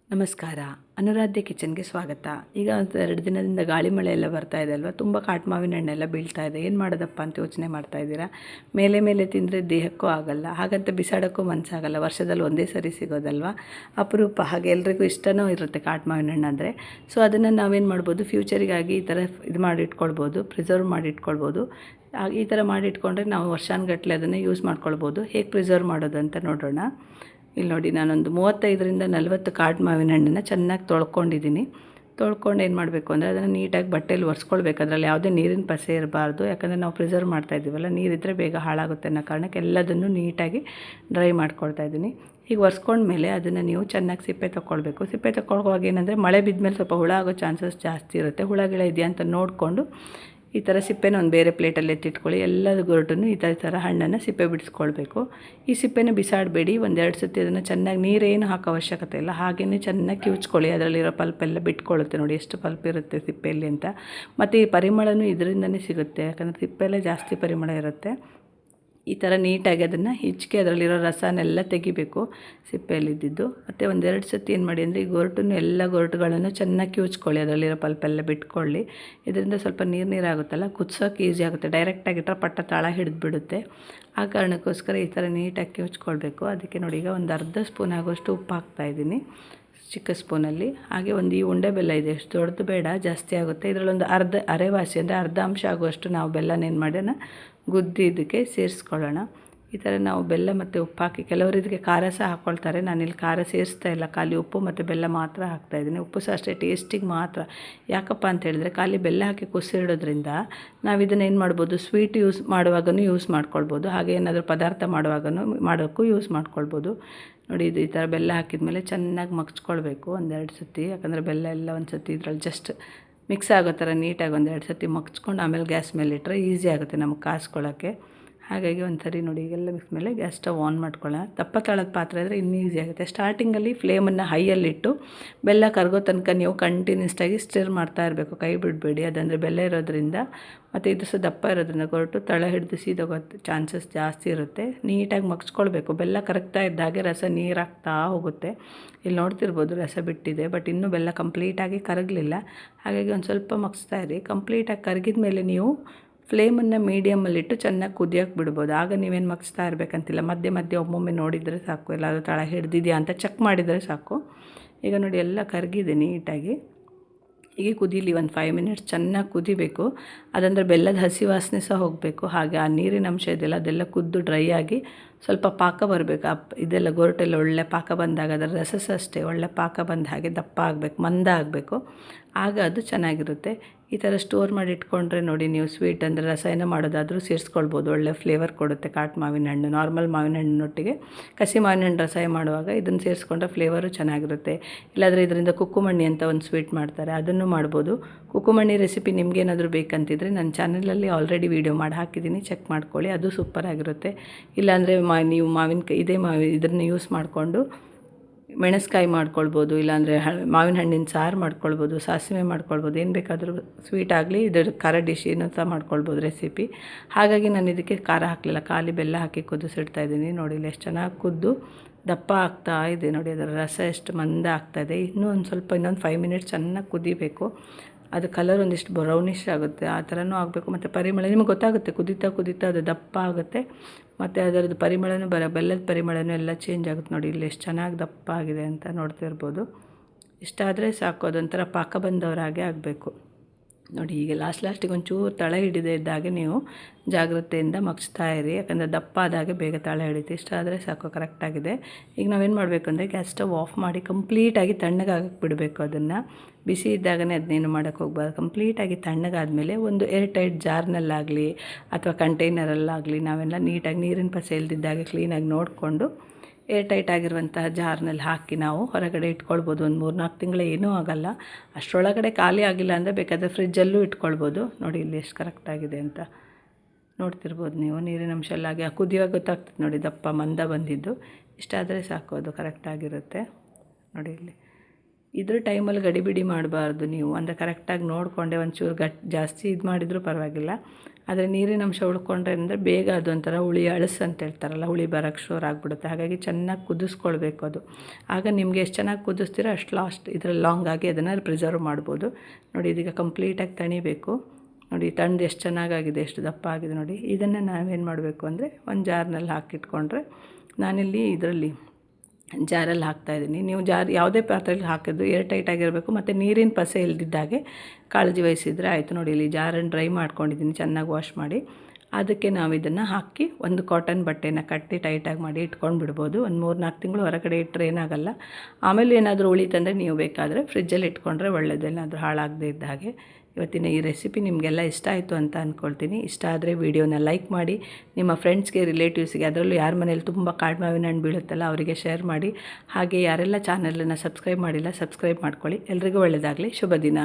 ನಮಸ್ಕಾರ. ಅನುರಾಧ್ಯ ಕಿಚನ್ಗೆ ಸ್ವಾಗತ. ಈಗ ಒಂದು 2 ದಿನದಿಂದ ಗಾಳಿ ಮಳೆ ಎಲ್ಲ ಬರ್ತಾ ಇದೆ ಅಲ್ವಾ, ತುಂಬ ಕಾಟು ಮಾವಿನ ಹಣ್ಣೆಲ್ಲ ಬೀಳ್ತಾ ಇದೆ. ಏನು ಮಾಡೋದಪ್ಪ ಅಂತ ಯೋಚನೆ ಮಾಡ್ತಾ ಇದ್ದೀರಾ? ಮೇಲೆ ಮೇಲೆ ತಿಂದರೆ ದೇಹಕ್ಕೂ ಆಗಲ್ಲ, ಹಾಗಂತ ಬಿಸಾಡೋಕ್ಕೂ ಮನಸ್ಸಾಗಲ್ಲ. ವರ್ಷದಲ್ಲಿ ಒಂದೇ ಸರಿ ಸಿಗೋದಲ್ವಾ, ಅಪರೂಪ. ಹಾಗೆ ಎಲ್ರಿಗೂ ಇಷ್ಟನೂ ಇರುತ್ತೆ ಕಾಟು ಮಾವಿನ ಹಣ್ಣು ಅಂದರೆ. ಸೊ ಅದನ್ನು ನಾವೇನು ಮಾಡ್ಬೋದು, ಫ್ಯೂಚರಿಗಾಗಿ ಈ ಥರ ಇದು ಮಾಡಿ ಇಟ್ಕೊಳ್ಬೋದು, ಪ್ರಿಸರ್ವ್ ಮಾಡಿ ಇಟ್ಕೊಳ್ಬೋದು. ಈ ಥರ ಮಾಡಿ ಇಟ್ಕೊಂಡ್ರೆ ನಾವು ವರ್ಷಾನುಗಟ್ಟಲೆ ಅದನ್ನು ಯೂಸ್ ಮಾಡ್ಕೊಳ್ಬೋದು. ಹೇಗೆ ಪ್ರಿಸರ್ವ್ ಮಾಡೋದು ಅಂತ ನೋಡೋಣ. ಇಲ್ಲಿ ನೋಡಿ, ನಾನೊಂದು 35ರಿಂದ 40 ಕಾಟು ಮಾವಿನ ಹಣ್ಣನ್ನು ಚೆನ್ನಾಗಿ ತೊಳ್ಕೊಂಡಿದ್ದೀನಿ. ತೊಳ್ಕೊಂಡು ಏನು ಮಾಡಬೇಕು ಅಂದರೆ ಅದನ್ನು ನೀಟಾಗಿ ಬಟ್ಟೆಯಲ್ಲಿ ಒರೆಸ್ಕೊಳ್ಬೇಕು. ಅದರಲ್ಲಿ ಯಾವುದೇ ನೀರಿನ ಪಸೆ ಇರಬಾರ್ದು, ಯಾಕಂದರೆ ನಾವು ಪ್ರಿಸರ್ವ್ ಮಾಡ್ತಾಯಿದ್ದೀವಲ್ಲ, ನೀರಿದ್ದರೆ ಬೇಗ ಹಾಳಾಗುತ್ತೆ ಅನ್ನೋ ಕಾರಣಕ್ಕೆ ಎಲ್ಲದನ್ನು ನೀಟಾಗಿ ಡ್ರೈ ಮಾಡ್ಕೊಳ್ತಾ ಇದ್ದೀನಿ. ಹೀಗೆ ಒರೆಸ್ಕೊಂಡ್ಮೇಲೆ ಅದನ್ನು ನೀವು ಚೆನ್ನಾಗಿ ಸಿಪ್ಪೆ ತೊಗೊಳ್ಬೇಕು. ಸಿಪ್ಪೆ ತೊಗೊಳ್ಳುವಾಗ ಏನಂದರೆ ಮಳೆ ಬಿದ್ದ ಮೇಲೆ ಸ್ವಲ್ಪ ಹುಳ ಆಗೋ ಚಾನ್ಸಸ್ ಜಾಸ್ತಿ ಇರುತ್ತೆ. ಹುಳ ಗಿಳ ಇದೆಯಾ ಅಂತ ನೋಡಿಕೊಂಡು ಈ ಥರ ಸಿಪ್ಪೆನ ಒಂದು ಬೇರೆ ಪ್ಲೇಟಲ್ಲಿ ಎತ್ತಿಟ್ಕೊಳ್ಳಿ. ಎಲ್ಲದ ಗೊರಟನ್ನು ಈ ಥರ ಹಣ್ಣನ್ನು ಸಿಪ್ಪೆ ಬಿಡಿಸ್ಕೊಳ್ಬೇಕು. ಈ ಸಿಪ್ಪೆನ ಬಿಸಾಡಬೇಡಿ. 1-2 ಸತಿ ಅದನ್ನು ಚೆನ್ನಾಗಿ, ನೀರೇನು ಹಾಕೋ ಅವಶ್ಯಕತೆ ಇಲ್ಲ, ಹಾಗೆಯೇ ಚೆನ್ನಾಗಿ ಕಿವುಚ್ಕೊಳ್ಳಿ. ಅದರಲ್ಲಿರೋ ಪಲ್ಪೆಲ್ಲ ಬಿಟ್ಕೊಳ್ಳುತ್ತೆ. ನೋಡಿ ಎಷ್ಟು ಪಲ್ಪ್ ಇರುತ್ತೆ ಸಿಪ್ಪೆಯಲ್ಲಿ ಅಂತ. ಮತ್ತು ಈ ಪರಿಮಳನೂ ಇದರಿಂದನೇ ಸಿಗುತ್ತೆ, ಯಾಕಂದರೆ ಸಿಪ್ಪೆಯಲ್ಲೇ ಜಾಸ್ತಿ ಪರಿಮಳ ಇರುತ್ತೆ. ಈ ಥರ ನೀಟಾಗಿ ಅದನ್ನು ಹಿಚ್ಕೆ ಅದರಲ್ಲಿರೋ ರಸನೆಲ್ಲ ತೆಗಿಬೇಕು ಸಿಪ್ಪೆಯಲ್ಲಿದ್ದಿದ್ದು. ಮತ್ತು 1-2 ಸತಿ ಏನು ಮಾಡಿ ಅಂದರೆ ಈ ಗೊರಟನ್ನು, ಎಲ್ಲ ಗೊರಟುಗಳನ್ನು ಚೆನ್ನಾಗಿ ಕಿವುಚ್ಕೊಳ್ಳಿ. ಅದರಲ್ಲಿರೋ ಪಲ್ಪೆಲ್ಲ ಬಿಟ್ಕೊಳ್ಳಿ. ಇದರಿಂದ ಸ್ವಲ್ಪ ನೀರಾಗುತ್ತಲ್ಲ, ಕುದಿಸೋಕೆ ಈಸಿ ಆಗುತ್ತೆ. ಡೈರೆಕ್ಟಾಗಿಟ್ಟರೆ ಪಟ್ಟ ತಾಳ ಹಿಡಿದ್ಬಿಡುತ್ತೆ. ಆ ಕಾರಣಕ್ಕೋಸ್ಕರ ಈ ಥರ ನೀಟಾಗಿ ಕಿವುಚ್ಕೊಳ್ಬೇಕು. ಅದಕ್ಕೆ ನೋಡಿ, ಈಗ ಒಂದು ಅರ್ಧ ಸ್ಪೂನ್ ಆಗೋಷ್ಟು ಉಪ್ಪು ಹಾಕ್ತಾಯಿದ್ದೀನಿ, ಚಿಕ್ಕ ಸ್ಪೂನಲ್ಲಿ. ಹಾಗೆ ಒಂದು ಈ ಉಂಡೆ ಬೆಲ್ಲ ಇದೆ, ಎಷ್ಟು ದೊಡ್ಡದು ಬೇಡ, ಜಾಸ್ತಿ ಆಗುತ್ತೆ. ಇದರಲ್ಲೊಂದು ಅರೆವಾಸಿ ಅಂದರೆ ಅರ್ಧ ಅಂಶ ಆಗುವಷ್ಟು ನಾವು ಬೆಲ್ಲನೇನು ಮಾಡೋಣ, ಗುದ್ದಿ ಇದಕ್ಕೆ ಸೇರಿಸ್ಕೊಳ್ಳೋಣ. ಈ ಥರ ನಾವು ಬೆಲ್ಲ ಮತ್ತು ಉಪ್ಪು ಹಾಕಿ, ಕೆಲವರು ಇದಕ್ಕೆ ಖಾರ ಸಹ ಹಾಕ್ಕೊಳ್ತಾರೆ. ನಾನಿಲ್ಲಿ ಖಾರ ಸೇರಿಸ್ತಾ ಇಲ್ಲ, ಖಾಲಿ ಉಪ್ಪು ಮತ್ತು ಬೆಲ್ಲ ಮಾತ್ರ ಹಾಕ್ತಾಯಿದ್ದೀನಿ. ಉಪ್ಪು ಸಹ ಅಷ್ಟೇ ಟೇಸ್ಟಿಗೆ ಮಾತ್ರ. ಯಾಕಪ್ಪ ಅಂತ ಹೇಳಿದ್ರೆ, ಖಾಲಿ ಬೆಲ್ಲ ಹಾಕಿ ಕುಸಿಡೋದ್ರಿಂದ ನಾವು ಇದನ್ನು ಏನು ಮಾಡ್ಬೋದು, ಸ್ವೀಟ್ ಯೂಸ್ ಮಾಡುವಾಗೂ ಯೂಸ್ ಮಾಡ್ಕೊಳ್ಬೋದು, ಹಾಗೆ ಏನಾದರೂ ಪದಾರ್ಥ ಮಾಡೋಕ್ಕೂ ಯೂಸ್ ಮಾಡ್ಕೊಳ್ಬೋದು. ನೋಡಿ, ಇದು ಈ ಥರ ಬೆಲ್ಲ ಹಾಕಿದ ಮೇಲೆ ಚೆನ್ನಾಗಿ ಮಗ್ಚ್ಕೊಳ್ಬೇಕು 1-2 ಸತಿ. ಯಾಕಂದರೆ ಬೆಲ್ಲ ಎಲ್ಲ ಒಂದು ಸತಿ ಇದ್ರಲ್ಲಿ ಜಸ್ಟ್ ಮಿಕ್ಸ್ ಆಗೋ ಥರ ನೀಟಾಗಿ 1-2 ಸತಿ ಮಗ್ಚ್ಕೊಂಡು ಆಮೇಲೆ ಗ್ಯಾಸ್ ಮೇಲೆ ಇಟ್ಟರೆ ಈಸಿ ಆಗುತ್ತೆ ನಮಗೆ ಕಾಸ್ಕೊಳ್ಳೋಕ್ಕೆ. ಹಾಗಾಗಿ ಒಂದು ಸರಿ ನೋಡಿ, ಈಗೆಲ್ಲ ಮಿಕ್ಸ್ ಮೇಲೆ ಗ್ಯಾಸ್ ಸ್ಟವ್ ಆನ್ ಮಾಡ್ಕೊಳ್ಳೋಣ. ದಪ್ಪ ತಳದ ಪಾತ್ರೆ ಇದ್ದರೆ ಇನ್ನೂ ಈಸಿ ಆಗುತ್ತೆ. ಸ್ಟಾರ್ಟಿಂಗಲ್ಲಿ ಫ್ಲೇಮನ್ನು ಹೈಯಲ್ಲಿಟ್ಟು ಬೆಲ್ಲ ಕರಗೋ ತನಕ ನೀವು ಕಂಟಿನ್ಯೂಸ್ಟಾಗಿ ಸ್ಟಿರ್ ಮಾಡ್ತಾ ಇರಬೇಕು, ಕೈ ಬಿಡಬೇಡಿ. ಅದಂದರೆ ಬೆಲ್ಲ ಇರೋದ್ರಿಂದ ಮತ್ತು ಇದು ಸಹ ದಪ್ಪ ಇರೋದ್ರಿಂದ ಗೊರಟು ತಳ ಹಿಡಿದು ಸೀದೋಗೋ ಚಾನ್ಸಸ್ ಜಾಸ್ತಿ ಇರುತ್ತೆ. ನೀಟಾಗಿ ಮಗ್ಚ್ಕೊಳ್ಬೇಕು. ಬೆಲ್ಲ ಕರಗ್ತಾ ಇದ್ದಾಗೆ ರಸ ನೀರಾಗ್ತಾ ಹೋಗುತ್ತೆ. ಇಲ್ಲಿ ನೋಡ್ತಿರ್ಬೋದು ರಸ ಬಿಟ್ಟಿದೆ, ಬಟ್ ಇನ್ನೂ ಬೆಲ್ಲ ಕಂಪ್ಲೀಟಾಗಿ ಕರಗಲಿಲ್ಲ. ಹಾಗಾಗಿ ಒಂದು ಸ್ವಲ್ಪ ಮಗ್ಸ್ತಾ ಇರಿ. ಕಂಪ್ಲೀಟಾಗಿ ಕರಗಿದ ಮೇಲೆ ನೀವು ಫ್ಲೇಮನ್ನು ಮೀಡಿಯಮಲ್ಲಿಟ್ಟು ಚೆನ್ನಾಗಿ ಕುದಿಯೋಕ್ಕೆ ಬಿಡ್ಬೋದು. ಆಗ ನೀವೇನು ಮಗ್ಸ್ತಾ ಇರಬೇಕಂತಿಲ್ಲ, ಮಧ್ಯೆ ಮಧ್ಯೆ ಒಮ್ಮೊಮ್ಮೆ ನೋಡಿದರೆ ಸಾಕು, ಎಲ್ಲಾದರೂ ತಳ ಹಿಡ್ದಿದೆಯಾ ಅಂತ ಚೆಕ್ ಮಾಡಿದರೆ ಸಾಕು. ಈಗ ನೋಡಿ, ಎಲ್ಲ ಕರಗಿದೆ ನೀಟಾಗಿ. ಹೀಗೆ ಕುದೀಲಿ, ಒಂದು 5 ಮಿನಿಟ್ಸ್ ಚೆನ್ನಾಗಿ ಕುದಿಬೇಕು. ಅದಂದರೆ ಬೆಲ್ಲದ ಹಸಿ ವಾಸನೆ ಸಹ ಹೋಗಬೇಕು. ಹಾಗೆ ಆ ನೀರಿನ ಅಂಶ ಇದೆಯಲ್ಲ, ಅದೆಲ್ಲ ಕುದ್ದು ಡ್ರೈ ಆಗಿ ಸ್ವಲ್ಪ ಪಾಕ ಬರಬೇಕು. ಇದೆಲ್ಲ ಗೊರಟೆಲ್ಲ ಒಳ್ಳೆ ಪಾಕ ಬಂದಾಗ, ಅದರ ರಸ ಸಹ ಅಷ್ಟೇ ಒಳ್ಳೆ ಪಾಕ ಬಂದ ಹಾಗೆ ದಪ್ಪ ಆಗಬೇಕು, ಮಂದ ಆಗಬೇಕು. ಆಗ ಅದು ಚೆನ್ನಾಗಿರುತ್ತೆ. ಈ ಥರ ಸ್ಟೋರ್ ಮಾಡಿ ಇಟ್ಕೊಂಡ್ರೆ ನೋಡಿ, ನೀವು ಸ್ವೀಟ್ ಅಂದರೆ ರಸಾಯನ ಮಾಡೋದಾದರೂ ಸೇರಿಸ್ಕೊಳ್ಬೋದು. ಒಳ್ಳೆ ಫ್ಲೇವರ್ ಕೊಡುತ್ತೆ ಕಾಟು ಮಾವಿನ ಹಣ್ಣು. ನಾರ್ಮಲ್ ಮಾವಿನ ಹಣ್ಣಿನೊಟ್ಟಿಗೆ ಕಸಿ ಮಾವಿನ ಹಣ್ಣು ರಸಾಯ ಮಾಡುವಾಗ ಇದನ್ನು ಸೇರಿಸ್ಕೊಂಡ್ರೆ ಫ್ಲೇವರು ಚೆನ್ನಾಗಿರುತ್ತೆ. ಇಲ್ಲಾಂದರೆ ಇದರಿಂದ ಕುಕ್ಕುಮಣ್ಣಿ ಅಂತ ಒಂದು ಸ್ವೀಟ್ ಮಾಡ್ತಾರೆ, ಅದನ್ನು ಮಾಡ್ಬೋದು. ಕುಕ್ಕುಮಣ್ಣಿ ರೆಸಿಪಿ ನಿಮಗೇನಾದರೂ ಬೇಕಂತಿದ್ರೆ ನನ್ನ ಚಾನಲಲ್ಲಿ ಆಲ್ರೆಡಿ ವೀಡಿಯೋ ಮಾಡಿ ಹಾಕಿದ್ದೀನಿ, ಚೆಕ್ ಮಾಡ್ಕೊಳ್ಳಿ. ಅದು ಸೂಪರಾಗಿರುತ್ತೆ. ಇಲ್ಲಾಂದರೆ ನೀವು ಮಾವಿನಕಾಯಿ ಇದನ್ನು ಯೂಸ್ ಮಾಡಿಕೊಂಡು ಮೆಣಸ್ಕಾಯಿ ಮಾಡ್ಕೊಳ್ಬೋದು, ಇಲ್ಲಾಂದರೆ ಮಾವಿನ ಹಣ್ಣಿನ ಸಾರು ಮಾಡ್ಕೊಳ್ಬೋದು, ಸಾಸಿವೆ ಮಾಡ್ಕೊಳ್ಬೋದು, ಏನು ಬೇಕಾದರೂ ಸ್ವೀಟ್ ಆಗಲಿ, ಇದರ ಖಾರ ಡಿಶ್ ಏನೂ ಸಹ ಮಾಡ್ಕೊಳ್ಬೋದು ರೆಸಿಪಿ. ಹಾಗಾಗಿ ನಾನು ಇದಕ್ಕೆ ಖಾರ ಹಾಕಲಿಲ್ಲ, ಖಾಲಿ ಬೆಲ್ಲ ಹಾಕಿ ಕುದಿಸಿಡ್ತಾ ಇದ್ದೀನಿ. ನೋಡಿ, ಇಲ್ಲಿ ಎಷ್ಟು ಚೆನ್ನಾಗಿ ಕುದ್ದು ದಪ್ಪ ಆಗ್ತಾ ಇದೆ. ನೋಡಿ, ಅದರ ರಸ ಎಷ್ಟು ಮಂದ ಆಗ್ತಾಯಿದೆ. ಇನ್ನೊಂದು 5 ಮಿನಿಟ್ಸ್ ಚೆನ್ನಾಗಿ ಕುದಿಬೇಕು. ಅದು ಕಲರ್ ಒಂದಿಷ್ಟು ಬ್ರೌನಿಷ್ ಆಗುತ್ತೆ, ಆ ಥರನೂ ಆಗಬೇಕು. ಮತ್ತು ಪರಿಮಳ ನಿಮಗೆ ಗೊತ್ತಾಗುತ್ತೆ, ಕುದೀತಾ ಕುದೀತಾ ಅದು ದಪ್ಪ ಆಗುತ್ತೆ. ಮತ್ತು ಅದರದ್ದು ಪರಿಮಳನೂ ಬೆಲ್ಲದ ಪರಿಮಳನೂ ಎಲ್ಲ ಚೇಂಜ್ ಆಗುತ್ತೆ. ನೋಡಿ, ಇಲ್ಲಿ ಎಷ್ಟು ಚೆನ್ನಾಗಿ ದಪ್ಪ ಆಗಿದೆ ಅಂತ ನೋಡ್ತಿರ್ಬೋದು. ಇಷ್ಟಾದರೆ ಸಾಕು, ಅದೊಂಥರ ಪಾಕ ಬಂದವರಾಗೆ ಆಗಬೇಕು. ನೋಡಿ, ಹೀಗೆ ಲಾಸ್ಟಿಗೆ ಒಂಚೂರು ತಳ ಹಿಡಿದೇ ಇದ್ದಾಗೆ ನೀವು ಜಾಗ್ರತೆಯಿಂದ ಮಗ್ಚ್ತಾ ಇರಿ, ಯಾಕಂದರೆ ದಪ್ಪ ಆದಾಗೆ ಬೇಗ ತಳ ಹಿಡಿತೆ. ಇಷ್ಟ ಆದರೆ ಸಾಕು, ಕರೆಕ್ಟಾಗಿದೆ. ಈಗ ನಾವೇನು ಮಾಡಬೇಕು ಅಂದರೆ ಗ್ಯಾಸ್ ಸ್ಟವ್ ಆಫ್ ಮಾಡಿ ಕಂಪ್ಲೀಟಾಗಿ ತಣ್ಣಗಾಗಕ್ಕೆ ಬಿಡಬೇಕು. ಅದನ್ನು ಬಿಸಿ ಇದ್ದಾಗನೇ ಅದನ್ನೇನು ಮಾಡೋಕ್ಕೆ ಹೋಗ್ಬಾರ್ದು. ಕಂಪ್ಲೀಟಾಗಿ ತಣ್ಣಗಾದಮೇಲೆ ಒಂದು ಏರ್ ಟೈಟ್ ಜಾರ್ನಲ್ಲಾಗಲಿ ಅಥವಾ ಕಂಟೈನರಲ್ಲಾಗಲಿ ನಾವೆಲ್ಲ ನೀಟಾಗಿ ನೀರಿನ ಪಸೆ ಇಲ್ದಿದ್ದಾಗೆ ಕ್ಲೀನಾಗಿ ನೋಡಿಕೊಂಡು ಏರ್ ಟೈಟ್ ಆಗಿರುವಂತಹ ಜಾರ್ನಲ್ಲಿ ಹಾಕಿ ನಾವು ಹೊರಗಡೆ ಇಟ್ಕೊಳ್ಬೋದು. ಒಂದು 3-4 ತಿಂಗಳು ಏನೂ ಆಗೋಲ್ಲ. ಅಷ್ಟರೊಳಗಡೆ ಖಾಲಿ ಆಗಿಲ್ಲ ಅಂದರೆ ಬೇಕಾದರೆ ಫ್ರಿಜ್ಜಲ್ಲೂ ಇಟ್ಕೊಳ್ಬೋದು. ನೋಡಿ, ಇಲ್ಲಿ ಎಷ್ಟು ಕರೆಕ್ಟಾಗಿದೆ ಅಂತ ನೋಡ್ತಿರ್ಬೋದು ನೀವು. ನೀರಿನ ಅಂಶ ಎಲ್ಲ ಆಗಿ ಕುದಿಯುವಾಗ ಗೊತ್ತಾಗ್ತದೆ ನೋಡಿ, ದಪ್ಪ ಮಂದ ಬಂದಿದ್ದು. ಇಷ್ಟಾದರೆ ಸಾಕು, ಅದು ಕರೆಕ್ಟಾಗಿರುತ್ತೆ. ನೋಡಿ, ಇಲ್ಲಿ ಇದ್ರ ಟೈಮಲ್ಲಿ ಗಡಿಬಿಡಿ ಮಾಡಬಾರ್ದು ನೀವು, ಅಂದರೆ ಕರೆಕ್ಟಾಗಿ ನೋಡಿಕೊಂಡೆ ಒಂಚೂರು ಜಾಸ್ತಿ ಇದು ಮಾಡಿದರೂ ಪರವಾಗಿಲ್ಲ. ಆದರೆ ನೀರಿನ ಅಂಶ ಉಳ್ಕೊಂಡ್ರೆ ಅಂದರೆ ಬೇಗ ಅದು ಒಂಥರ ಹುಳಿ ಅಳಸು ಅಂತ ಹೇಳ್ತಾರಲ್ಲ, ಹುಳಿ ಬರೋಕ್ಕೆ ಶೋರ್ ಆಗಿಬಿಡುತ್ತೆ. ಹಾಗಾಗಿ ಚೆನ್ನಾಗಿ ಕುದಿಸ್ಕೊಳ್ಬೇಕು ಅದು. ಆಗ ನಿಮಗೆ ಎಷ್ಟು ಚೆನ್ನಾಗಿ ಕುದಿಸ್ತೀರೋ ಅಷ್ಟು ಇದರಲ್ಲಿ ಲಾಂಗ್ ಆಗಿ ಅದನ್ನು ಪ್ರಿಸರ್ವ್ ಮಾಡ್ಬೋದು. ನೋಡಿ ಇದೀಗ ಕಂಪ್ಲೀಟಾಗಿ ತಣಿಬೇಕು. ನೋಡಿ ತಣ್ಣದು ಎಷ್ಟು ಚೆನ್ನಾಗಾಗಿದೆ, ಎಷ್ಟು ದಪ್ಪ ಆಗಿದೆ ನೋಡಿ. ಇದನ್ನು ನಾವೇನು ಮಾಡಬೇಕು ಅಂದರೆ ಒಂದು ಜಾರ್ನಲ್ಲಿ ಹಾಕಿಟ್ಕೊಂಡ್ರೆ, ನಾನಿಲ್ಲಿ ಇದರಲ್ಲಿ ಜಾರಲ್ಲಿ ಹಾಕ್ತಾಯಿದ್ದೀನಿ. ನೀವು ಯಾವುದೇ ಪಾತ್ರೆಯಲ್ಲಿ ಹಾಕಿದ್ರು ಏರ್ ಟೈಟ್ ಆಗಿರಬೇಕು ಮತ್ತು ನೀರಿನ ಪಸೆ ಇಲ್ದಿದ್ದಾಗೆ ಕಾಳಜಿ ವಹಿಸಿದರೆ ಆಯಿತು. ನೋಡಿ ಇಲ್ಲಿ ಜಾರನ್ನು ಡ್ರೈ ಮಾಡ್ಕೊಂಡಿದ್ದೀನಿ ಚೆನ್ನಾಗಿ ವಾಶ್ ಮಾಡಿ. ಅದಕ್ಕೆ ನಾವು ಇದನ್ನು ಹಾಕಿ ಒಂದು ಕಾಟನ್ ಬಟ್ಟೆನ ಕಟ್ಟಿ ಟೈಟಾಗಿ ಮಾಡಿ ಇಟ್ಕೊಂಡು ಬಿಡ್ಬೋದು. ಒಂದು 3-4 ತಿಂಗಳು ಹೊರಗಡೆ ಇಟ್ಟರೆ ಏನಾಗಲ್ಲ. ಆಮೇಲೆ ಏನಾದರೂ ಉಳಿತಂದರೆ ನೀವು ಬೇಕಾದರೆ ಫ್ರಿಜ್ಜಲ್ಲಿ ಇಟ್ಕೊಂಡ್ರೆ ಒಳ್ಳೆಯದು, ಏನಾದರೂ ಹಾಳಾಗದೇ ಇದ್ದ ಹಾಗೆ. ಇವತ್ತಿನ ಈ ರೆಸಿಪಿ ನಿಮಗೆಲ್ಲ ಇಷ್ಟ ಆಯಿತು ಅಂತ ಅಂದ್ಕೊಳ್ತೀನಿ. ಇಷ್ಟ ಆದರೆ ವಿಡಿಯೋನ ಲೈಕ್ ಮಾಡಿ, ನಿಮ್ಮ ಫ್ರೆಂಡ್ಸ್ಗೆ, ರಿಲೇಟಿವ್ಸ್ಗೆ, ಅದರಲ್ಲೂ ಯಾರ ಮನೇಲಿ ತುಂಬ ಕಾಡು ಮಾವಿನ ಹಣ್ಣು ಬೀಳುತ್ತಲ್ಲ ಅವರಿಗೆ ಶೇರ್ ಮಾಡಿ. ಹಾಗೆ ಯಾರೆಲ್ಲ ಚಾನಲನ್ನು ಸಬ್ಸ್ಕ್ರೈಬ್ ಮಾಡಿಲ್ಲ ಸಬ್ಸ್ಕ್ರೈಬ್ ಮಾಡ್ಕೊಳ್ಳಿ. ಎಲ್ರಿಗೂ ಒಳ್ಳೆಯದಾಗಲಿ. ಶುಭ ದಿನ.